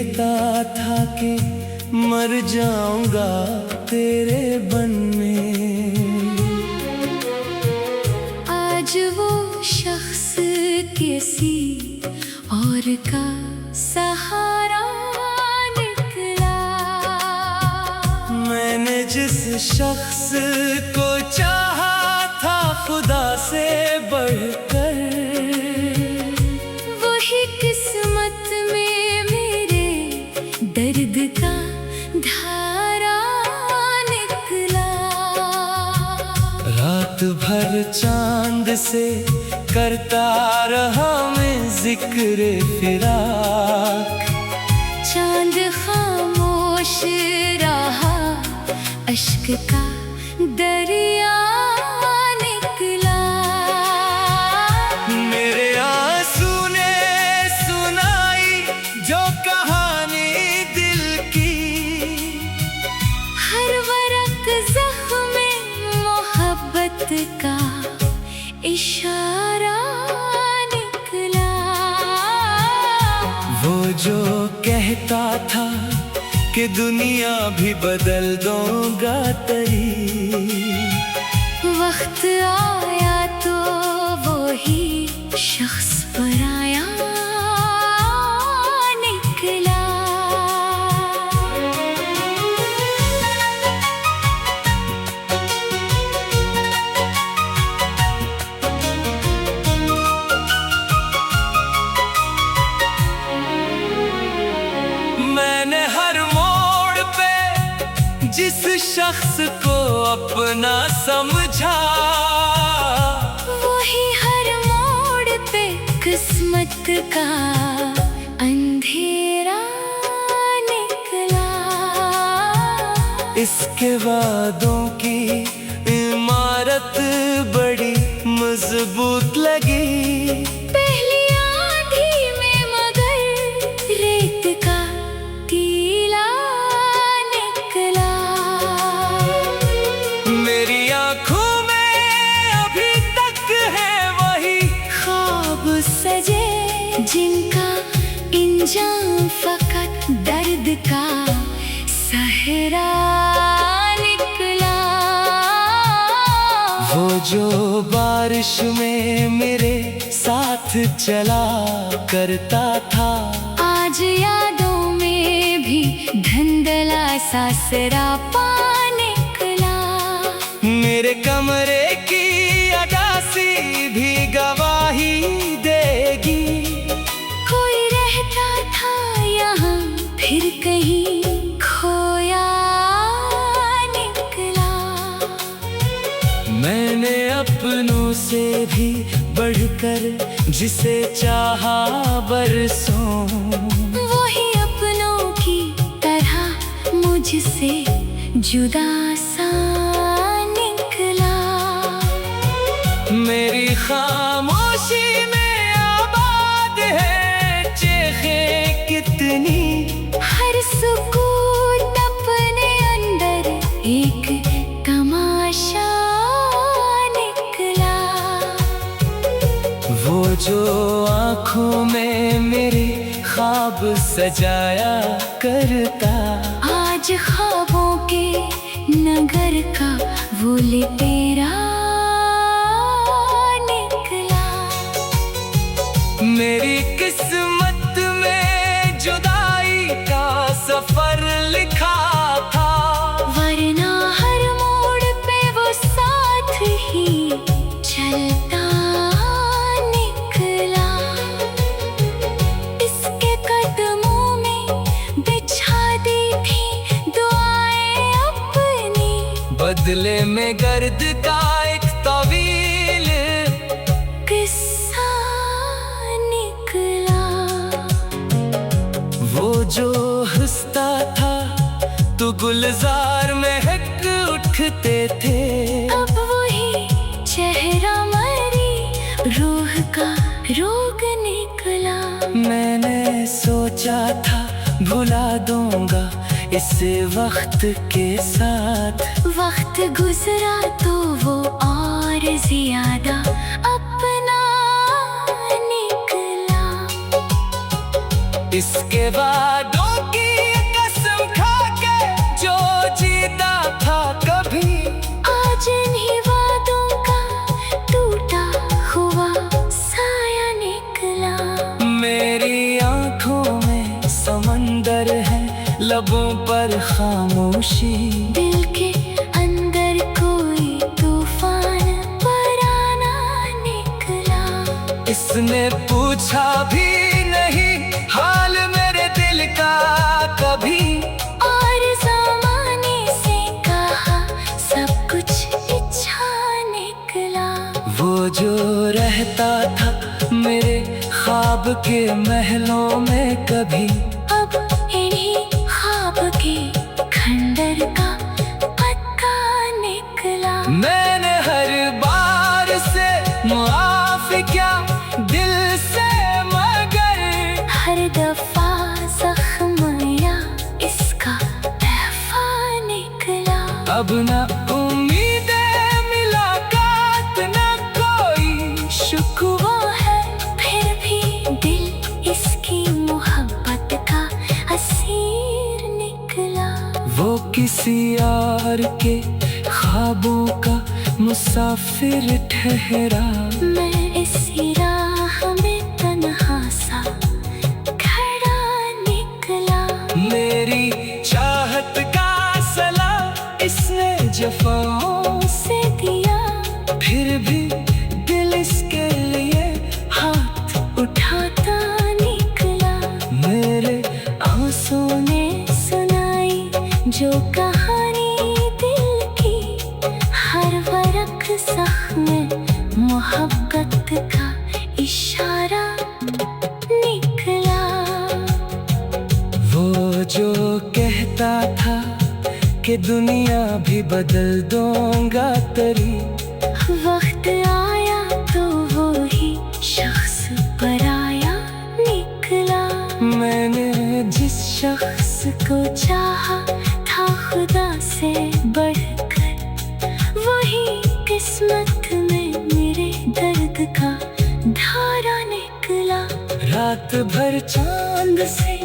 कहता था कि मर जाऊंगा तेरे बन में। आज वो शख्स किसी और का सहारा निकला। मैंने जिस शख्स को चाहा था खुदा से बढ़कर, वही किस्मत में मेरे दर्द का धारा निकला। रात भर चांद से करता रहा मैं जिक्र फिराक। चांद खामोश रहा, अश्क का दरिया निकला। मेरे आंसू ने सुनाई जो कहानी दिल की, हर वरक ज़ख्म मोहब्बत का इशारा निकला। वो जो कहता था कि दुनिया भी बदल दूंगा तेरी, वक्त आया तो वो ही शख्स पराया निकला। मैंने हर मोड़ पे जिस शख्स को अपना समझा, वही हर मोड़ पे किस्मत का अंधेरा निकला। इसके वादों की इमारत बड़ी मजबूत लगी। पहली आंधी में मगर रेत का टीला निकला। मेरी आंखों में अभी तक है वही ख्वाब सजे जिनका इंजाम फकत दर्द का सहरा निकला। वो जो बारिश में मेरे साथ चला करता था, आज यादों में भी धुंधला सा सरापा निकला। मेरे कमरे की अगासी भी गवाही देगी। कोई रहता था यहाँ फिर कहीं खोया निकला। मैंने अपनों से भी बढ़कर जिसे चाहा बरसों, वही अपनों की तरह मुझसे जुदा सा निकला। मेरी खामोशी में आबाद है चेखें कितनी। हर सुकून अपने अंदर एक तमाशा निकला। वो जो आँखों में मेरे ख्वाब सजाया करता, आज ख्वाबों के नगर का वो लुटेरा निकला। मेरी किस्मत में जुदाई का सफर लिखा था, वरना हर मोड़ पे वो साथ ही चलता निकला। इसके कदमों में बिछा दी थी दुआएं अपनी, बदले में गर्द का एक तवील किस्सा निकला। वो जो हंसता था तो गुलजार महक उठते थे, अब वही चेहरा मरी रूह का रोग निकला। मैंने सोचा था भुला दूंगा इस वक्त के साथ, वक्त गुजरा तो वो और ज्यादा अपना निकला। इसके वादों समंदर है, लबों पर खामोशी। दिल के अंदर कोई तूफान पराना निकला। इसने पूछा भी नहीं हाल मेरे दिल का कभी, और ज़माने से कहा सब कुछ इच्छा निकला। वो जो रहता था मेरे ख्वाब के महलों में कभी, अब इन्हीं ख्वाब के खंडर का पक्का निकला। मैंने हर बार से मुआफ़ी किया दिल से, मगर हर दफा जख्म या इसका तहफा निकला। अब न उम्मीदें मुलाकात, न कोई शुक्वा। वो है फिर भी दिल इसकी मोहब्बत का असीर निकला। वो किसी यार के ख्वाबों का मुसाफिर ठहरा। मैं इसी राह में तन्हा सा खड़ा निकला। मेरी चाहत का सला इसने जफाओं से दिया, फिर भी दिल इसके लिए हाथ उठाता निकला। मेरे आंसुओं ने सुनाई जो कहानी दिल की, हर वरक ज़ख्म मोहब्बत का इशारा निकला। वो जो कहता था कि दुनिया भी बदल दूंगा तेरी, वक्त आया तो वो ही शख्स पराया निकला। मैंने जिस शख्स को चाहा था खुदा से बढ़कर, वही किस्मत में मेरे दर्द का धारा निकला। रात भर चांद से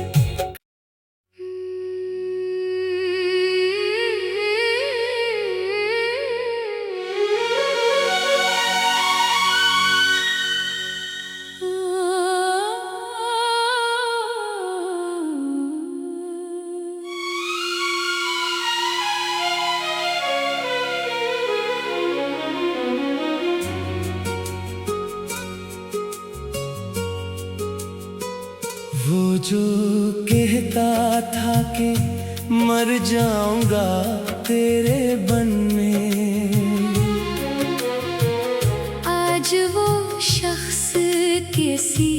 वो जो कहता था कि मर जाऊंगा तेरे बन में, आज वो शख्स किसी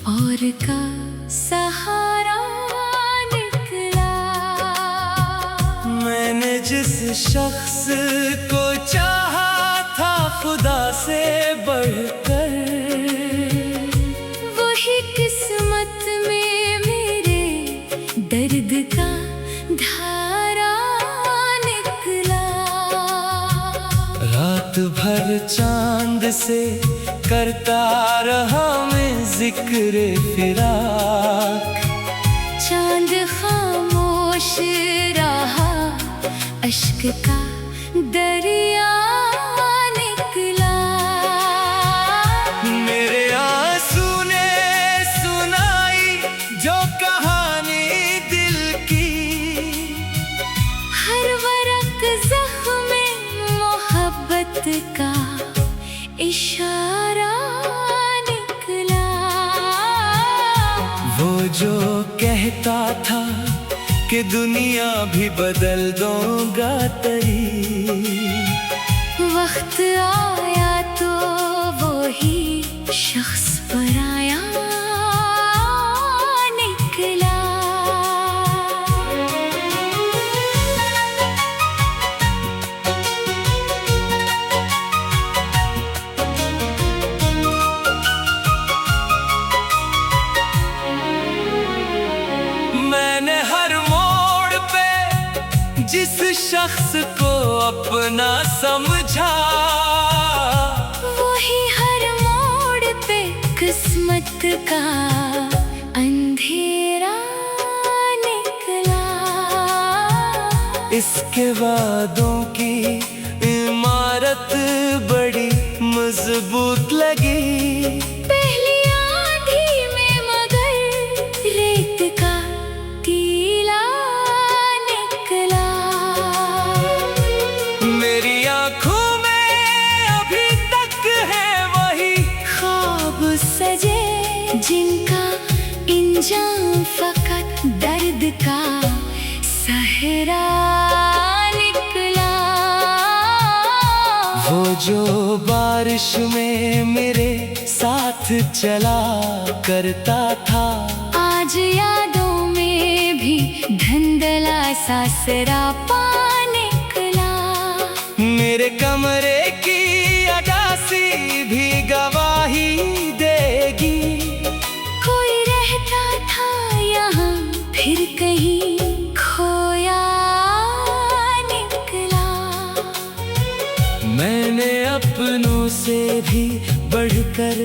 और का सहारा निकला। मैंने जिस शख्स को चाहा था खुदा से बढ़कर, वही किस्मत में मेरे दर्द का धारा निकला। रात भर चांद से करता रहा मैं जिक्र फिराक, चांद खामोश रहा, अश्क का दरिया निकला। मेरे आंसू ने सुनाई जो कहानी दिल की, हर वरक ज़ख्म मोहब्बत का इशारा निकला। वो जो कहता था कि दुनिया भी बदल दूंगा तेरी, वक्त आया तो वो ही शख्स पराया निकला। मैंने हर मोड़ पे जिस शख्स को अपना समझा, वही हर मोड़ पे किस्मत का अंधेरा निकला। इसके वादों की इमारत बड़ी मजबूत लगी। पहली आंधी में मगर रेत का दर्द का सहरा निकला। वो जो बारिश में मेरे साथ चला करता था, आज यादों में भी धुंधला सा सरापा निकला। मेरे कमरे की अदासी भी गवाही देगी। कोई रहता था यहाँ फिर कहीं खोया निकला। मैंने अपनों से भी बढ़कर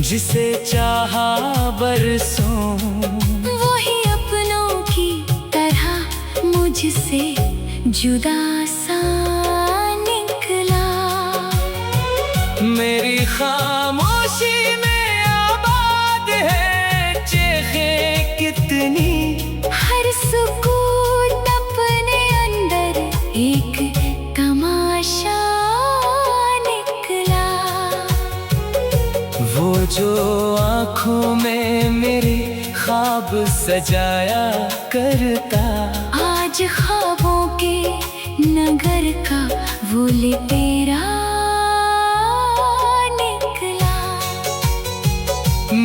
जिसे चाहा बरसों, वही अपनों की तरह मुझसे जुदा सा निकला। मेरी खामोशी में आबाद है चेखे कितनी, हर सुकून अपने अंदर एक तमाशा निकला। वो जो आँखों में मेरे ख्वाब सजाया करता, आज ख्वाबों के नगर का वो लुटेरा निकला।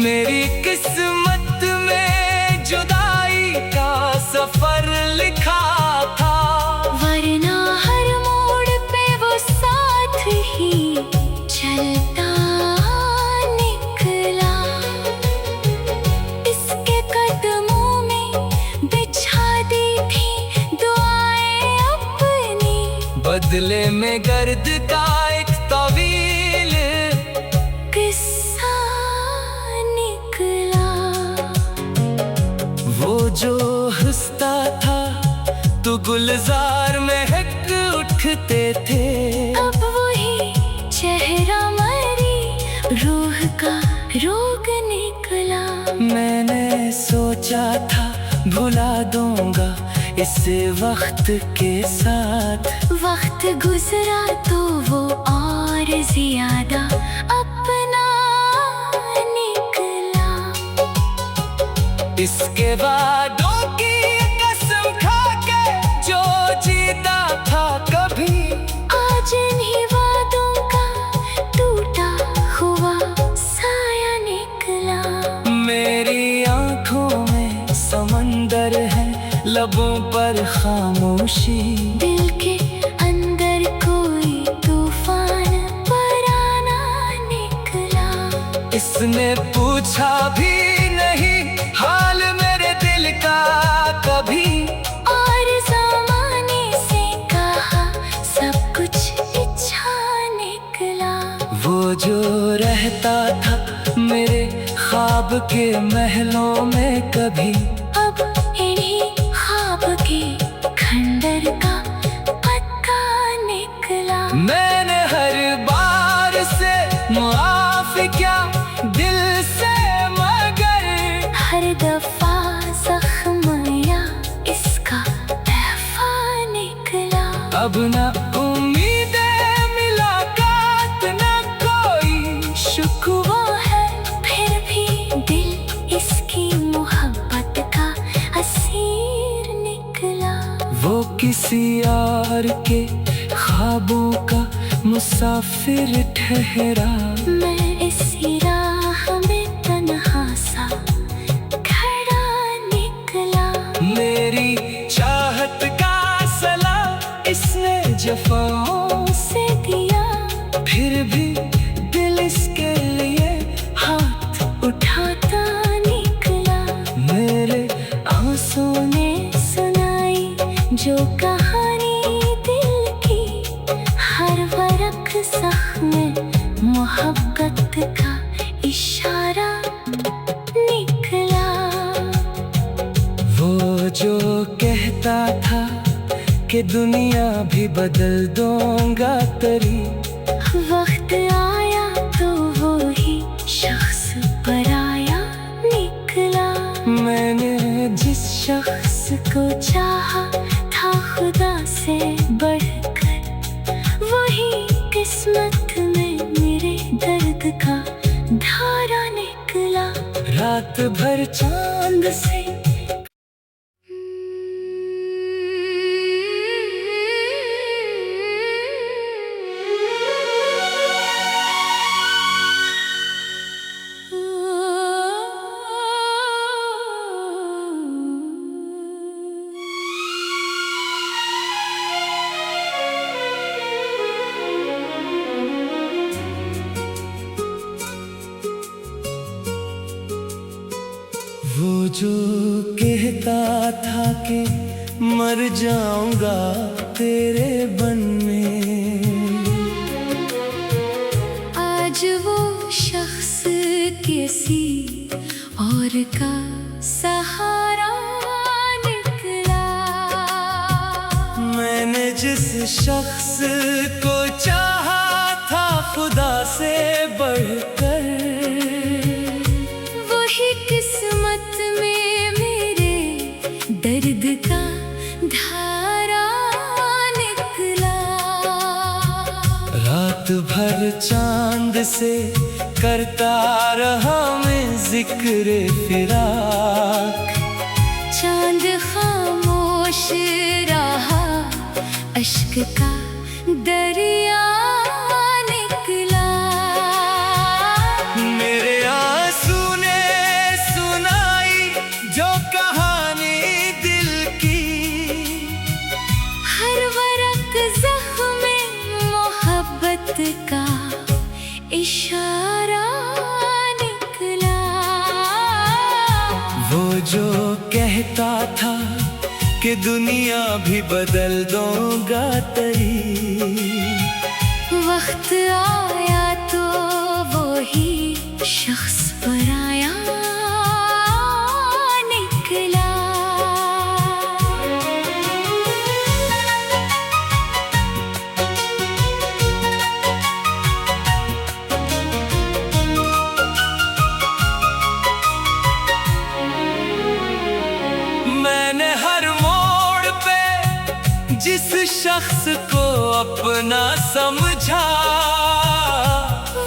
मेरी किस्मत में जुदाई का सफर लिखा था, वरना हर मोड़ पे वो साथ ही चलता निकला। इसके कदमों में बिछा दी थी दुआएं अपनी, बदले में गर्द का एक तवील किस्सा निकला। वो जो हंसता था तो गुलजार महक उठते थे, अब वही चेहरा मरी रूह का रोग निकला। मैंने सोचा था भुला दूंगा इसे वक्त के साथ, वक्त गुजरा तो वो और ज्यादा अपना निकला। इसके वादों की कसम खा के जो जीता था कभी, आज इन्हीं वादों का टूटा हुआ साया निकला। मेरी आंखों में समंदर है, लबों पर खामोशी, दिल के अंदर कोई तूफान पराना निकला। इसने पूछा भी नहीं हाल मेरे दिल का कभी, और ज़माने से कहा सब कुछ इच्छा निकला। वो जो रहता था मेरे ख्वाब के महलों में कभी, अब इन्हीं ख्वाब के खंडर का पक्का निकला। मैंने हर बार से मुआफ़ी किया दिल से, मगर हर दफा जख्म या इसका तहफा निकला। अब न उम्मीद मुलाकात न कोई शुक्वा है फिर भी दिल इसकी मोहब्बत का असीर निकला। वो किसी और के ख्वाबों का मुसाफिर ठहरा, मैं इसी राह में तन्हा सा खड़ा निकला। मेरी चाहत का सला इसने जफाओं से दिया फिर भी दिल इसके लिए हाथ उठाता निकला। मेरे आंसू ने सुनाई जो कहानी दिल की, हर वरक ज़ख्म मोहब्बत का इशारा निकला। वो जो कहता था कि दुनिया भी बदल दूंगा तेरी, वक्त आया तो वो ही शख्स पराया निकला। मैंने जिस शख्स को चाहा था खुदा से बढ़कर, वही किस्मत में मेरे दर्द का धारा निकला। रात भर चांद से था कि मर जाऊंगा तेरे बन में। आज वो शख्स किसी और का सहारा निकला। मैंने जिस शख्स को चाहा था खुदा से बढ़कर, वही किस्मत में मेरे दर्द का धारा निकला। रात भर चांद से करता रहा मैं जिक्र फिराक। चांद खामोश रहा, अश्क का दरिया निकला। मेरे आंसू ने सुनाई जो कहानी दिल की, हर वरक ज़ख्म मोहब्बत का इशारा निकला। वो जो कहता था कि दुनिया भी बदल दूंगा तेरी, वक्त आया तो वो ही शख्स पराया निकला। मैंने हर मोड़ पे जिस शख्स को अपना समझा,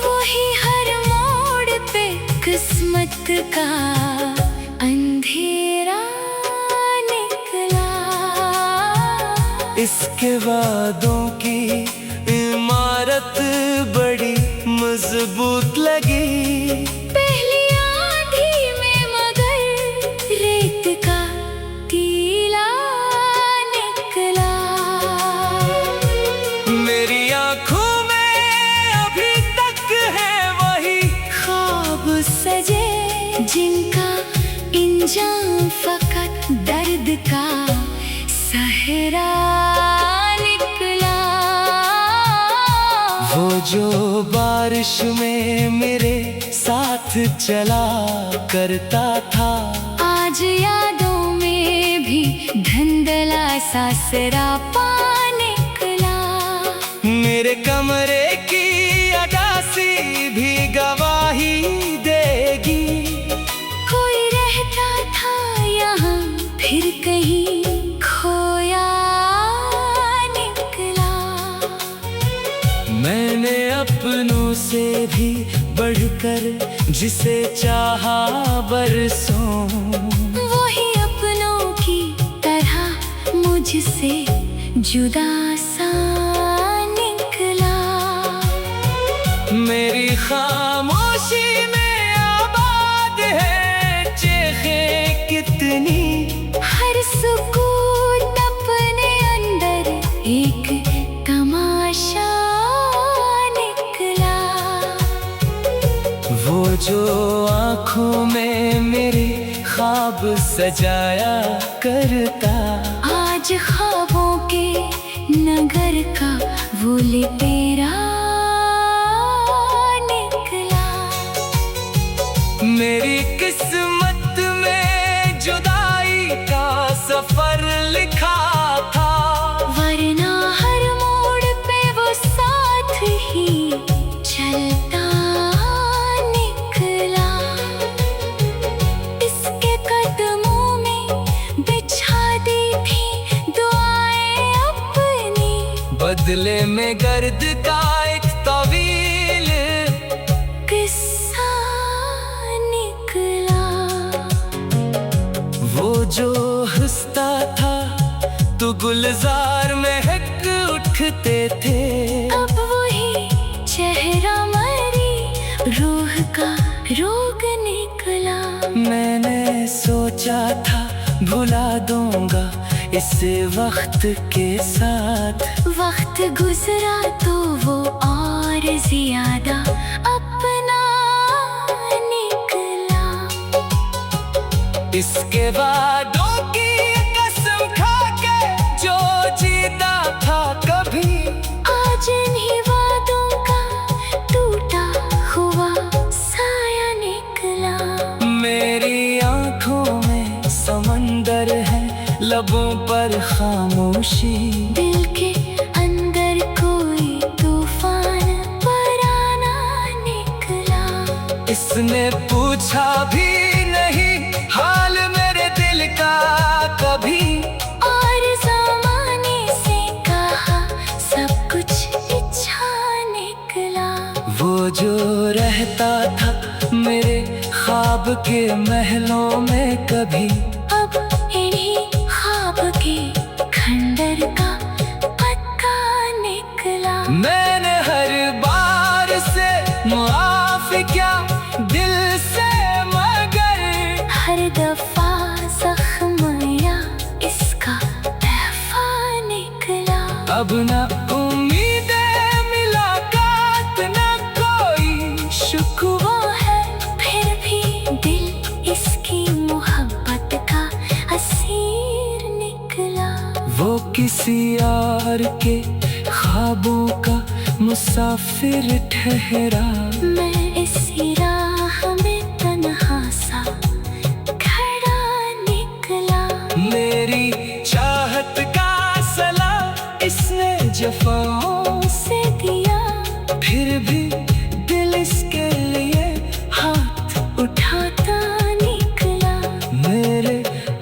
वही हर मोड़ पे किस्मत का अंधेरा निकला। इसके वादों की इमारत बड़ी मजबूत लगी। पहली आंधी में मगर रेत का टीला निकला। मेरी आंखों में अभी तक है वही ख्वाब सजे जिनका इंजाम फकत दर्द का सहरा निकला। वो जो बारिश में मेरे साथ चला करता था, आज यादों में भी धुंधला सा सरापा निकला। मेरे कमरे की अदासी भी गवाही देगी। कोई रहता था यहाँ फिर कहीं खोया निकला। मैंने अपनों से भी बढ़कर जिसे चाहा बरसों, वही अपनों की तरह मुझसे जुदा सा निकला। मेरी खामोशी में आबाद है चेखे कितनी, हर सुकून अपने अंदर एक तमाशा निकला। वो जो आँखों में मेरे ख्वाब सजाया करता, आज ख्वाबों के नगर का वो लिपेरा निकला। मेरी किस्मत में जुदाई का सफर लिखा था, वरना हर मोड़ पे वो साथ ही चलता निकला। इसके कदमों में बिछा दी थी दुआएं अपनी, बदले में गर्द का एक तवील किस्सा निकला। वो जो हंसता था तो गुलजार महक उठते थे, अब वही चेहरा मरी रूह का रोग निकला। मैंने सोचा था भुला दूंगा इसे वक्त के साथ, वक्त गुजरा तो वो और ज्यादा अपना निकला। इसके वादों की लबों पर खामोशी, दिल के अंदर कोई तूफान पराना निकला। इसने पूछा भी नहीं हाल मेरे दिल का कभी, और ज़माने से कहा सब कुछ अच्छा निकला। वो जो रहता था मेरे ख्वाब के महलों में कभी, अब इन्हीं ख्वाब के खंडर का पक्का निकला। मैंने हर बार से मुआफ़ी किया दिल से, मगर हर दफा जख्म या इसका तहफा निकला। अब न उम्मीदें मुलाकात न कोई शुक्वा, वो है फिर भी दिल इसकी मोहब्बत का असीर निकला। वो किसी यार के ख्वाबों का मुसाफिर ठहरा। मैं इसी राह में तन्हा सा खड़ा निकला। मेरी चाहत का सला इसने जफाओं से दिया, फिर भी दिल इसके लिए हाथ उठाता निकला। मेरे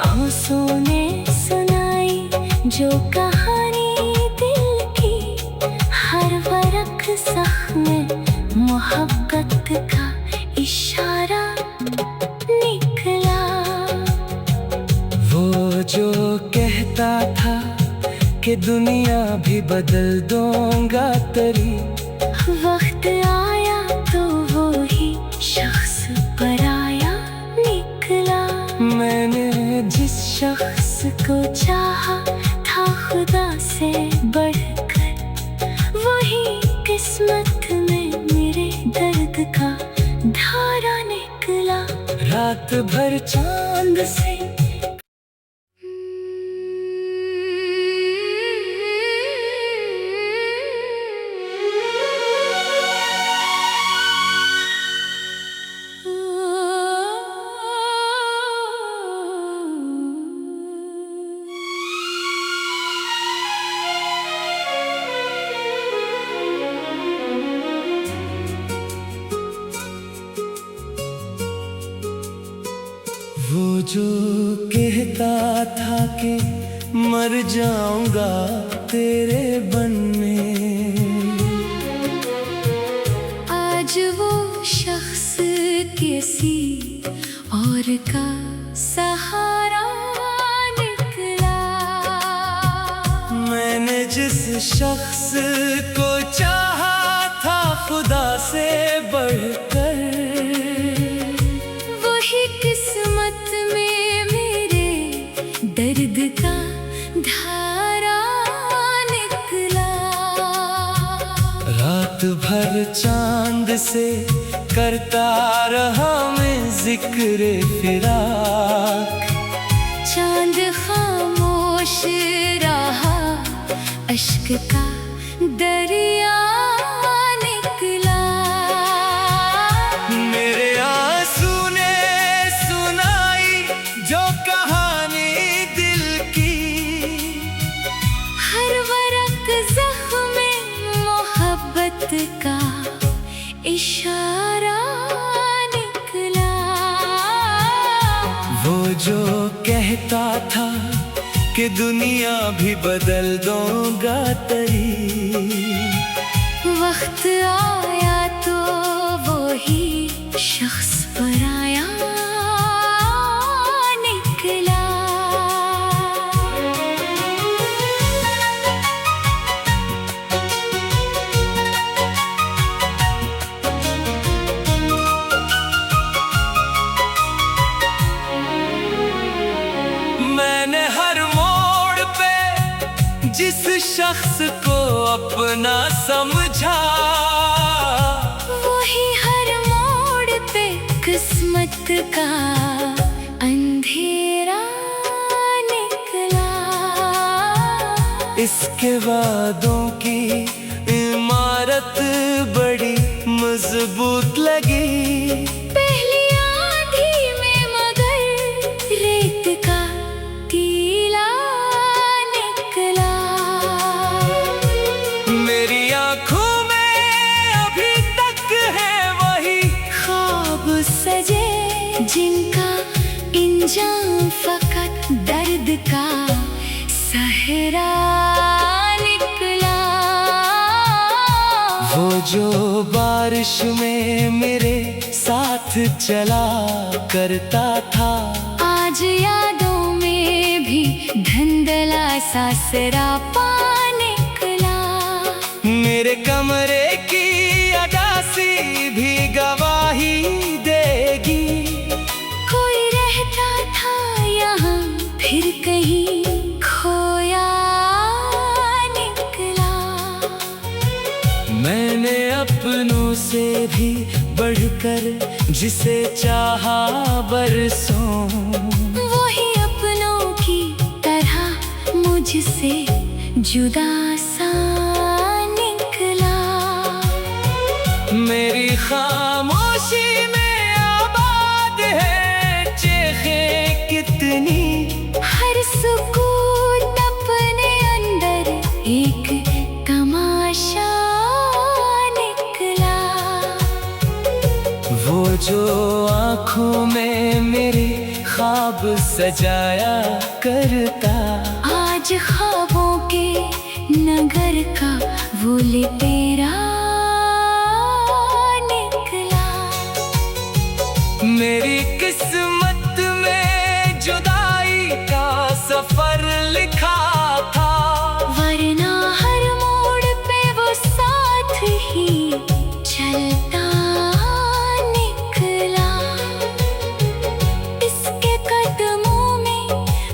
आंसू ने सुनाई जो कहानी दिल की, हर वरक ज़ख्म मोहब्बत का इशारा निकला। वो जो कहता था कि दुनिया भी बदल दूंगा तेरी, वक्त आया तो वो ही शख्स पराया निकला। मैंने जिस शख्स को चाहा था खुदा से बढ़कर, वही किस्मत में मेरे दर्द का धारा निकला। रात भर चांद से वो जो कहता था कि मर जाऊंगा तेरे बनने, आज वो शख्स किसी और का सहारा निकला। मैंने जिस शख्स को चाहा था खुदा से बढ़कर, वही किस्मत में मेरे दर्द का धारा निकला। रात भर चांद से करता रहा मैं जिक्र फिराक, चांद खामोश रहा, अश्क का दरिया निकला। मेरे आंसू ने सुनाई जो कहानी दिल की, हर वरक ज़ख्म मोहब्बत का इशारा निकला। वो जो कहता था कि दुनिया भी बदल दूंगा तेरी, वक्त आया तो वो ही शख्स पराया निकला। मैंने हर मोड़ पे जिस शख्स को अपना समझा, वही हर मोड़ पे किस्मत का अंधेरा निकला। इसके वादों की इमारत बड़ी मजबूत लगी, पहली आंधी में मगर रेत का टीला का सहरा निकला। वो जो बारिश में मेरे साथ चला करता था, आज यादों में भी धुंधला सा सरापा निकला। मेरे कमरे की अदासी भी गवाही देगी। कोई रहता था यहाँ फिर कहीं खोया निकला। मैंने अपनों से भी बढ़कर जिसे चाहा बरसों, वही अपनों की तरह मुझसे जुदा सा निकला। मेरी खामोशी में आबाद है चेखें कितनी, हर सुकून अपने अंदर एक तमाशा निकला। वो जो आँखों में मेरे ख्वाब सजाया करता, आज ख्वाबों के नगर का वो लुटेरा निकला। मेरी किस्मत में जुदाई का सफर लिखा था, वरना हर मोड़ पे वो साथ ही चलता निकला। इसके कदमों में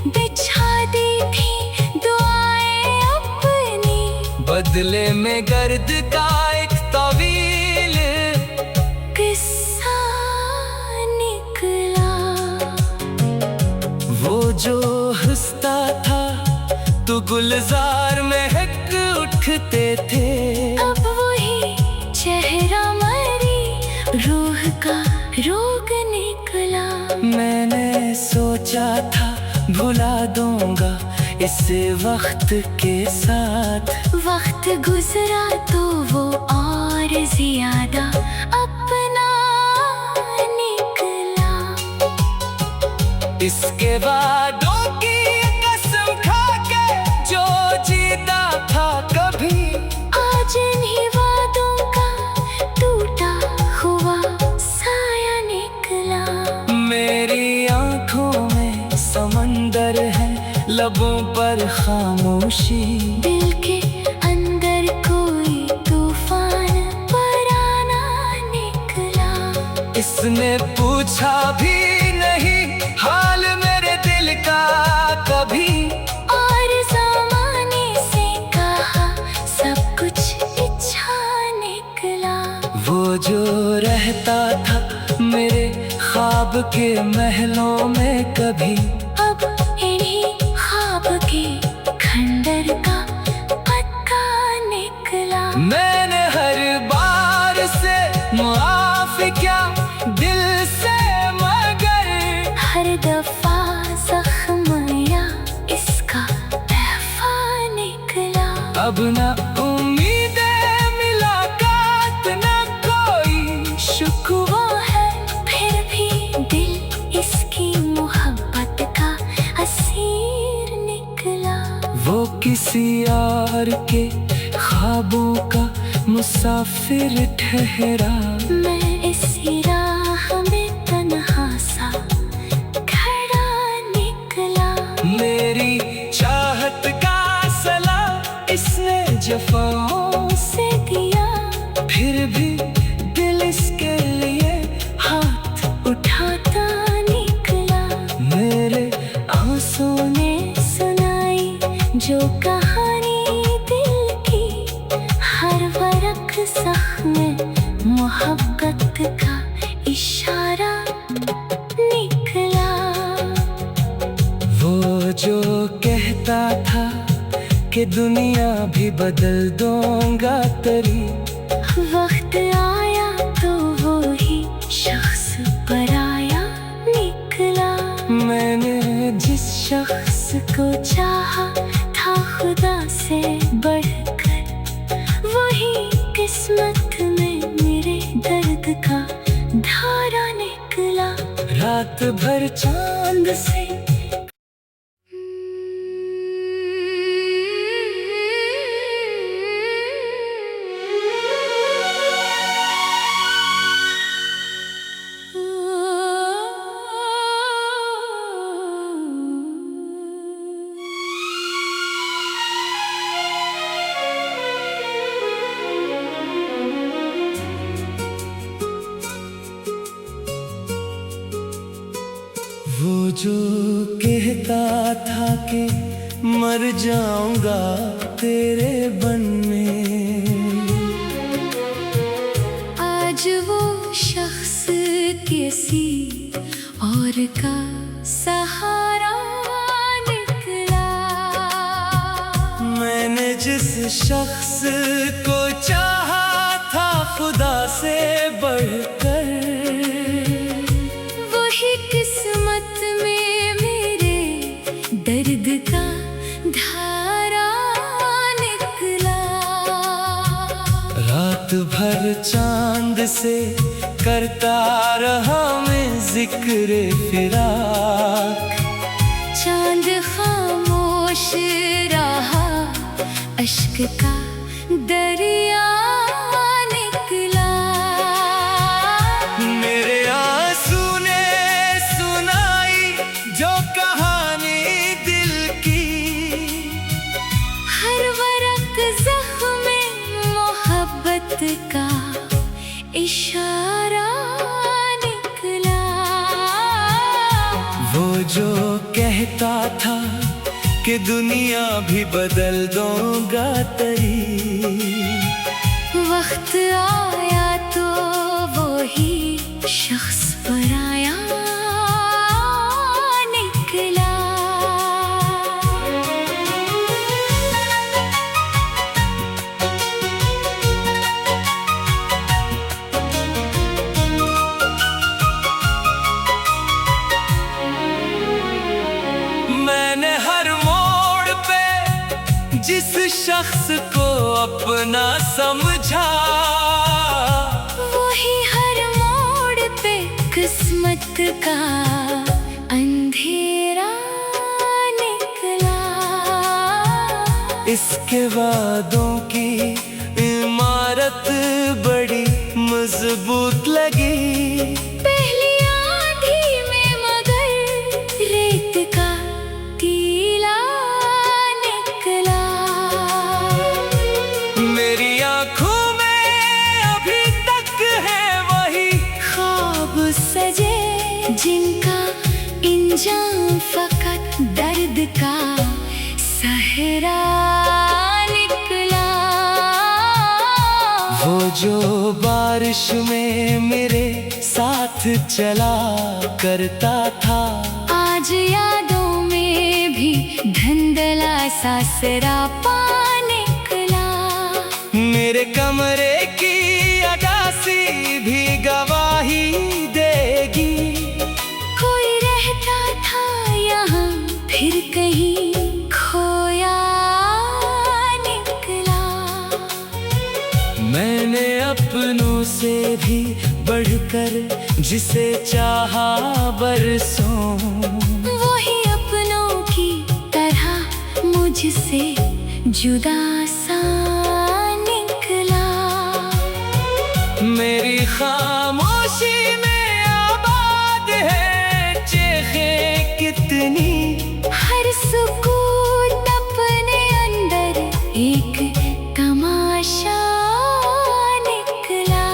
बिछा दी थी दुआएं अपनी, बदले में गर्द का एक तवील किस्सा निकला। वो जो हंसता था तो गुलजार महक उठते थे, अब वही चेहरा मरी रूह का रोग निकला। मैंने सोचा था भुला दूंगा इसे वक्त के साथ, वक्त गुजरा तो वो और ज्यादा अपना निकला। इसके वादों की कसम खा के जो जीता था कभी, आज इन्हीं वादों का टूटा हुआ साया निकला। मेरी आंखों में समंदर है, लबों पर खामोशी, दिल के अंदर कोई तूफान पराना निकला। इसने पूछा भी नहीं हाल मेरे दिल का कभी, और ज़माने से कहा सब कुछ अच्छा निकला। वो जो रहता था मेरे ख्वाब के महलों में कभी, अब इन्हीं ख्वाब के खंडर का पक्का निकला। मैंने हर बार से मुआफ़ी किया दिल से, मगर हर दफा जख्म या इसका तहफा निकला। अब न उम्मीदें मुलाकात न कोई शुक्वा, वो है फिर भी दिल इसकी मोहब्बत का असीर निकला। वो किसी और के ख्वाबों का मुसाफिर ठहरा। मैं इसी राह में तन्हा सा खड़ा निकला। मेरी चाहत का सला इसने जफाओं से दिया फिर भी दिल इसके लिए हाथ उठाता निकला। मेरे आंसू ने सुनाई जो कहानी दिल की, हर वरक ज़ख्म मोहब्बत का इशारा निकला। वो जो कहता था कि दुनिया भी बदल दूंगा तेरी, वक्त आया तो वो ही शख्स पराया निकला। मैंने जिस शख्स को चाहा था खुदा से बढ़कर, वही किस्मत में मेरे दर्द का धारा निकला। रात भर चांद से के मर जाऊंगा तेरे बन में। आज वो शख्स किसी और का सहारा निकला। मैंने जिस शख्स को चाहा था खुदा से बढ़कर, वही किस्मत में मेरे दर्द का धारा निकला। रात भर चांद से करता रहा मैं जिक्र फिराक, चांद खामोश रहा, अश्क का दरिया निकला। मेरे आंसू ने सुनाई जो कहानी दिल की, हर वरक ज़ख्म मोहब्बत का इशारा निकला। वो जो कहता था कि दुनिया भी बदल दूंगा तेरी, वक्त आया तो वो ही शख्स पराया निकला। मैंने हर मोड़ पे जिस शख्स को अपना समझा, वही हर मोड़ पे किस्मत का अंधेरा निकला। इसके वादों की इमारत बड़ी मजबूत लगी, पहली आंधी में मगर रेत का टीला निकला। मेरी आंखों में अभी तक है वही ख्वाब सजे जिनका इंजाम फकत दर्द का सहरा निकला। वो जो बारिश में मेरे साथ चला करता था, आज यादों में भी धुंधला सा सरापा निकला। मेरे कमरे की अगासी भी गवाही देगी, कोई रहता था यहाँ फिर कहीं खोया निकला। मैंने अपनों से भी बढ़कर जिसे चाहा बरसों, वही अपनों की तरह मुझसे जुदा सा निकला। मेरी खामोशी में आबाद है चेखे कितनी, हर सुकून अपने अंदर एक तमाशा निकला।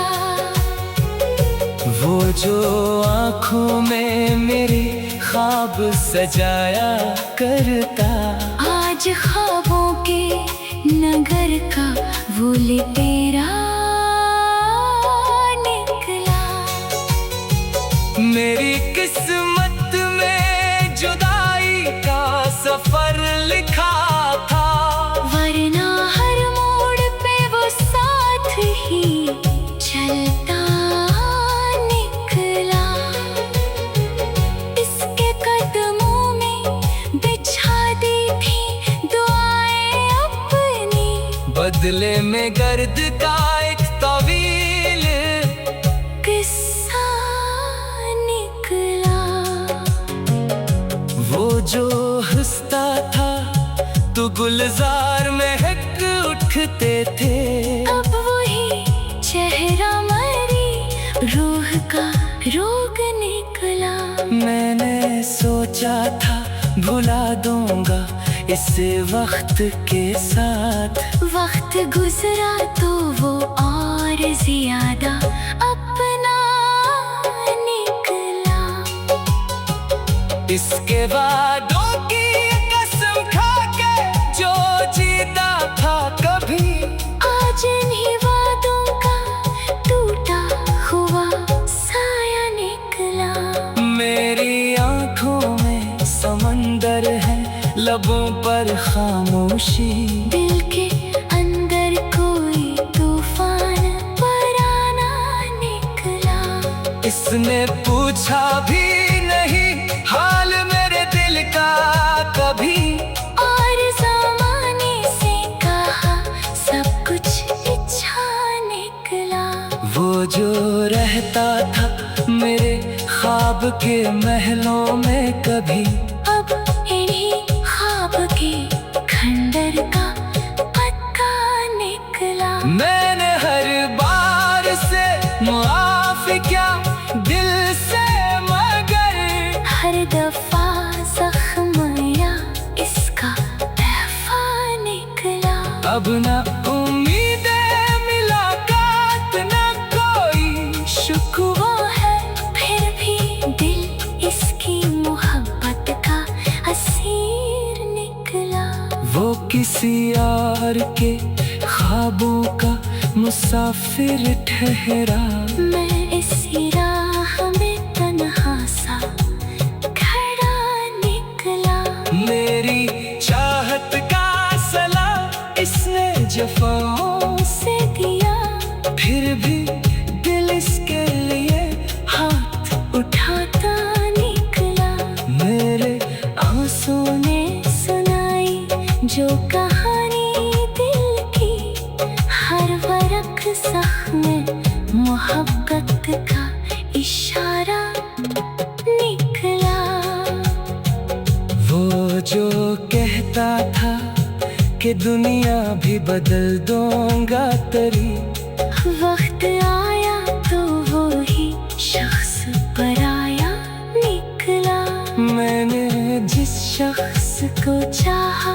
वो जो आँखों में मेरे ख्वाब सजाया करता, आज ख्वाबों के नगर का वो लुटेरा निकला। मेरी किस्मत में जुदाई का सफर लिखा था, वरना हर मोड़ पे वो साथ ही चलता निकला। इसके कदमों में बिछा दी थी दुआएं अपनी, बदले में गर्द का एक तवील किस्सा निकला। वो जो हंसता था तो गुलजार महक उठते थे, अब वही चेहरा मरी रूह का रोग निकला। मैंने सोचा था भुला दूंगा इसे वक्त के साथ, वक्त गुजरा तो वो और ज्यादा अपना निकला। इसके वादों की कसम लबों पर खामोशी, दिल के अंदर कोई तूफान पराना निकला। इसने पूछा भी नहीं हाल मेरे दिल का कभी, और ज़माने से कहा सब कुछ अच्छा निकला। वो जो रहता था मेरे ख्वाब के महलों में कभी, अब इन्हीं ख्वाब के खंडर का पक्का निकला। मैंने हर बार से मुआफ़ी किया दिल से, मगर हर दफा जख्म या इसका तहफा निकला। अब न उम्मीदें मुलाकात न कोई शुक्र, वो है फिर भी दिल इसकी मोहब्बत का असीर निकला। वो किसी यार के ख्वाबों का मुसाफिर ठहरा। मैं इसी राह में तन्हा सा खड़ा निकला। मेरी चाहत का सला इसने जफाओं से दिया फिर भी दिल इसके लिए हाथ उठाता निकला। मेरे आंसू ने सुनाई जो कहानी दिल की, हर वरक ज़ख्म मोहब्बत का इशारा निकला। वो जो कहता था कि दुनिया भी बदल दूंगा तेरी, वक्त आया तो वो ही शख्स पराया निकला। मैंने जिस शख्स को चाहा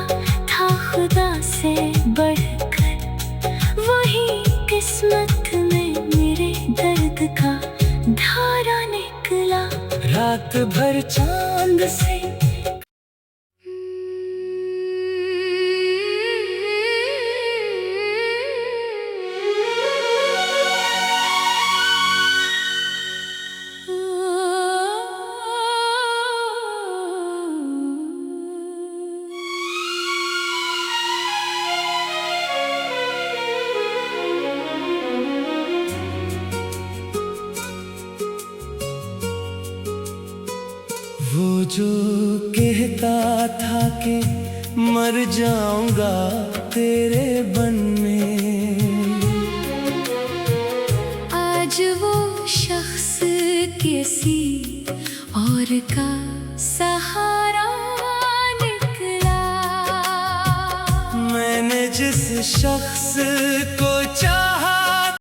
था खुदा से बढ़कर, वही किस्मत में मेरे दर्द का धारा निकला। रात भर चांद से वो जो कहता था कि मर जाऊंगा तेरे बन में, आज वो शख्स किसी और का सहारा निकला। मैंने जिस शख्स को चाहा